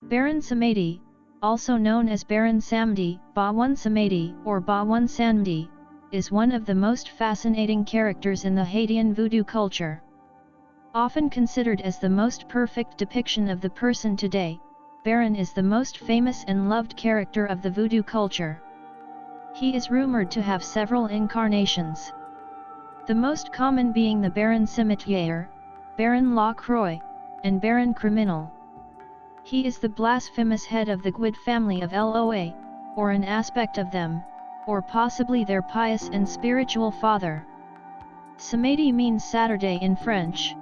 Baron Samedi, also known as Baron Samedi, Bawan Samedi, or Bawan Samedi, is one of the most fascinating characters in the Haitian voodoo culture. Often considered as the most perfect depiction of the person today, Baron is the most famous and loved character of the voodoo culture. He is rumored to have several incarnations. The most common being the Baron Cimetière, Baron La Croix, and Baron Criminal. He is the blasphemous head of the Guid family of Loa, or an aspect of them, or possibly their pious and spiritual father. Samedi means Saturday in French.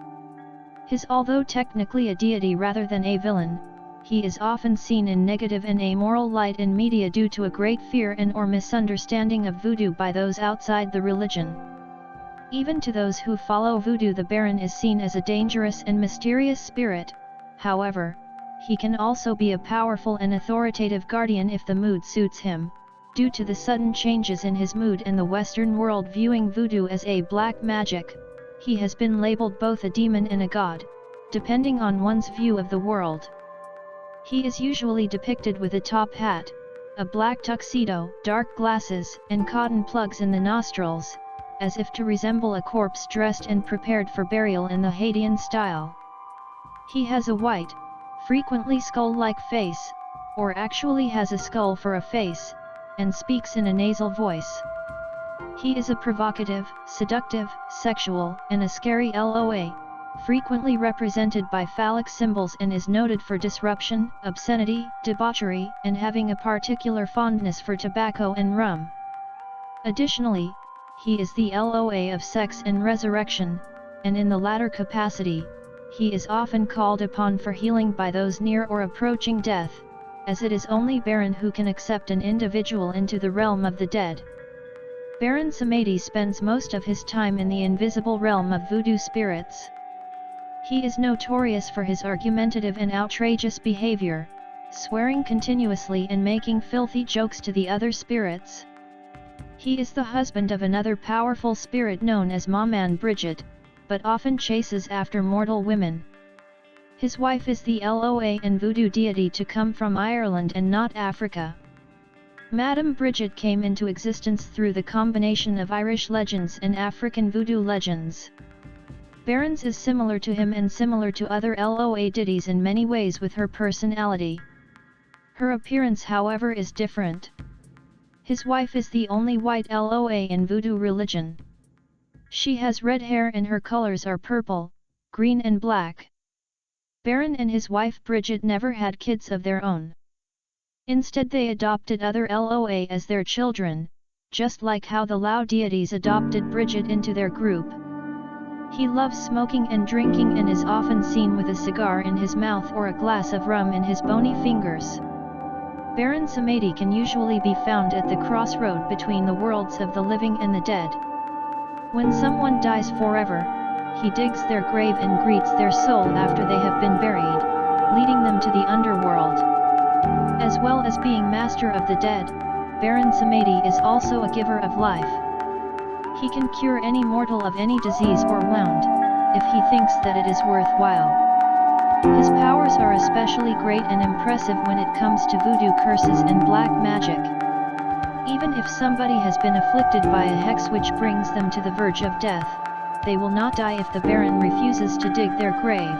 Although technically a deity rather than a villain, he is often seen in negative and amoral light in media due to a great fear and or misunderstanding of voodoo by those outside the religion. Even to those who follow voodoo, the Baron is seen as a dangerous and mysterious spirit. However, he can also be a powerful and authoritative guardian if the mood suits him. Due to the sudden changes in his mood and the Western world viewing voodoo as a black magic, he has been labeled both a demon and a god, depending on one's view of the world. He is usually depicted with a top hat, a black tuxedo, dark glasses, and cotton plugs in the nostrils, as if to resemble a corpse dressed and prepared for burial in the Haitian style. He has a white, frequently skull-like face, or actually has a skull for a face, and speaks in a nasal voice. He is a provocative, seductive, sexual, and a scary Loa, frequently represented by phallic symbols, and is noted for disruption, obscenity, debauchery, and having a particular fondness for tobacco and rum. Additionally, he is the Loa of sex and resurrection, and in the latter capacity, he is often called upon for healing by those near or approaching death, as it is only Baron who can accept an individual into the realm of the dead. Baron Samedi spends most of his time in the invisible realm of voodoo spirits. He is notorious for his argumentative and outrageous behavior, swearing continuously and making filthy jokes to the other spirits. He is the husband of another powerful spirit known as Maman Bridget, but often chases after mortal women. His wife is the Loa and voodoo deity to come from Ireland and not Africa. Madame Bridget came into existence through the combination of Irish legends and African voodoo legends. Baron's is similar to him and similar to other Loa deities in many ways with her personality. Her appearance, however, is different. His wife is the only white Loa in voodoo religion. She has red hair and her colors are purple, green and black. Baron and his wife Bridget never had kids of their own. Instead they adopted other Loa as their children, just like how the Lao deities adopted Bridget into their group. He loves smoking and drinking and is often seen with a cigar in his mouth or a glass of rum in his bony fingers. Baron Samedi can usually be found at the crossroad between the worlds of the living and the dead. When someone dies forever, he digs their grave and greets their soul after they have been buried, leading them to the underworld. As well as being master of the dead, Baron Samedi is also a giver of life. He can cure any mortal of any disease or wound, if he thinks that it is worthwhile. His powers are especially great and impressive when it comes to voodoo curses and black magic. Even if somebody has been afflicted by a hex which brings them to the verge of death, they will not die if the Baron refuses to dig their grave.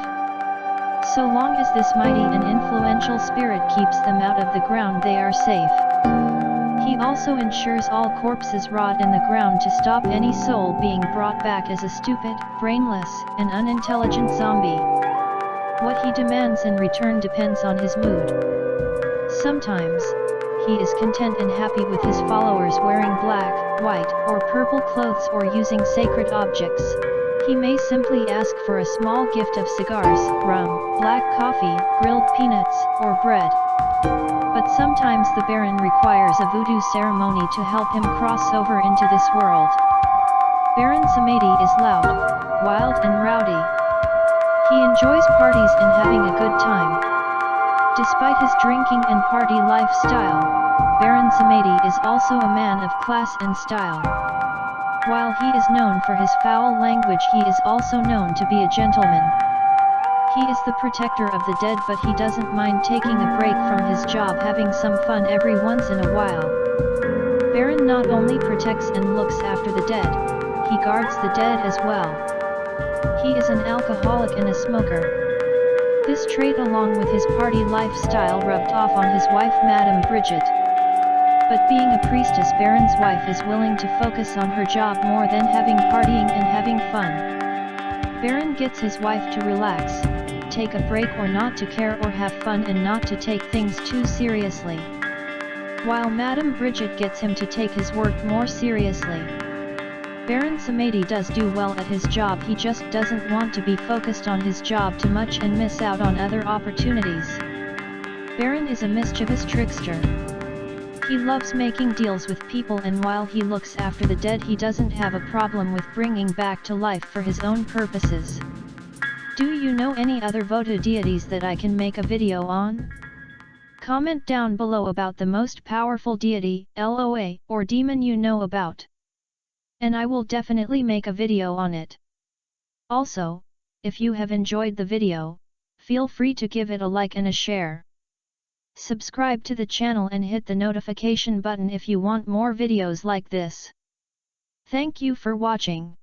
So long as this mighty and influential spirit keeps them out of the ground, they are safe. He also ensures all corpses rot in the ground to stop any soul being brought back as a stupid, brainless, and unintelligent zombie. What he demands in return depends on his mood. Sometimes, he is content and happy with his followers wearing black, white, or purple clothes or using sacred objects. He may simply ask for a small gift of cigars, rum, black coffee, grilled peanuts, or bread. But sometimes the Baron requires a voodoo ceremony to help him cross over into this world. Baron Samedi is loud, wild and rowdy. He enjoys parties and having a good time. Despite his drinking and party lifestyle, Baron Samedi is also a man of class and style. While he is known for his foul language, he is also known to be a gentleman. He is the protector of the dead, but he doesn't mind taking a break from his job, having some fun every once in a while. Baron not only protects and looks after the dead, he guards the dead as well. He is an alcoholic and a smoker. This trait along with his party lifestyle rubbed off on his wife Madame Bridget. But being a priestess, Baron's wife is willing to focus on her job more than having partying and having fun. Baron gets his wife to relax, take a break or not to care or have fun and not to take things too seriously. While Madame Bridget gets him to take his work more seriously. Baron Samedi does do well at his job, he just doesn't want to be focused on his job too much and miss out on other opportunities. Baron is a mischievous trickster. He loves making deals with people, and while he looks after the dead, he doesn't have a problem with bringing back to life for his own purposes. Do you know any other Voodoo deities that I can make a video on? Comment down below about the most powerful deity, LOA, or demon you know about. And I will definitely make a video on it. Also, if you have enjoyed the video, feel free to give it a like and a share. Subscribe to the channel and hit the notification button if you want more videos like this. Thank you for watching.